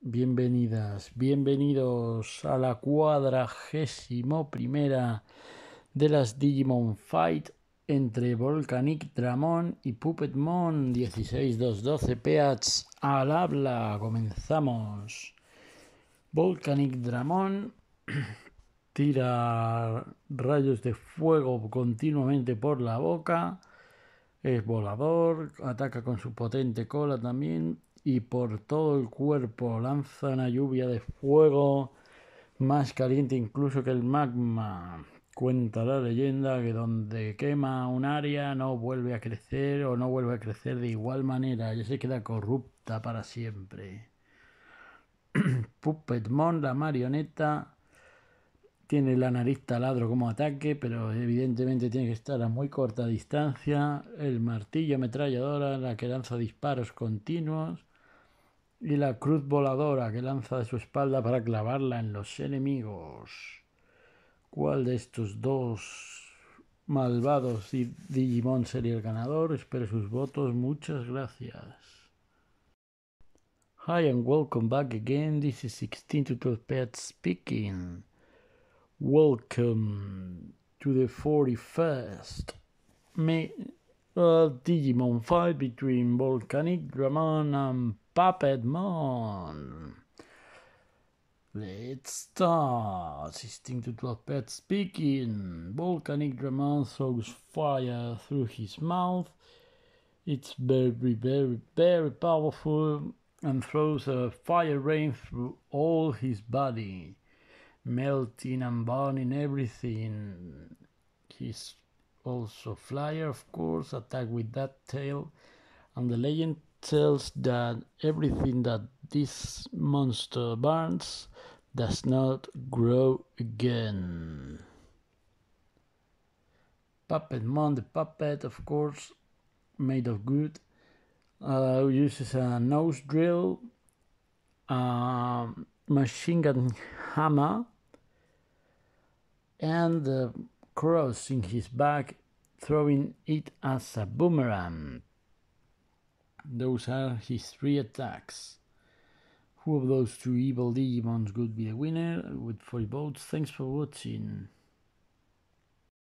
Bienvenidas, bienvenidos a la 41ª de las Digimon Fight entre Volcanicdramon y Puppetmon 16212 PEAH al habla. Comenzamos. Volcanicdramon tira rayos de fuego continuamente por la boca. Es volador, ataca con su potente cola también y por todo el cuerpo lanza una lluvia de fuego más caliente incluso que el magma. Cuenta la leyenda que donde quema un área no vuelve a crecer o no vuelve a crecer de igual manera, ya se queda corrupta para siempre. Puppetmon, la marioneta, tiene la nariz taladro como ataque, pero evidentemente tiene que estar a muy corta distancia. El martillo ametralladora, la que lanza disparos continuos. Y la cruz voladora que lanza de su espalda para clavarla en los enemigos. ¿Cuál de estos dos malvados Digimon sería el ganador? Espero sus votos. Muchas gracias. Hi and welcome back again. This is 16 to 12 Pet speaking. Welcome to the 41st Digimon fight between Volcanicdramon and Puppetmon. Let's start. 16 to 12 Pet speaking. Volcanicdramon throws fire through his mouth. It's very powerful and throws a fire rain through all his body, melting and burning everything. He's also flyer, of course, attack with that tail, and the legend tells that everything that this monster burns does not grow again. Puppetmon, the puppet, of course, made of wood, uses a nose drill, machine gun hammer, and a cross in his back, throwing it as a boomerang. Those are his 3 attacks. Who of those 2 evil Digimons would be the winner? With 4 votes. Thanks for watching.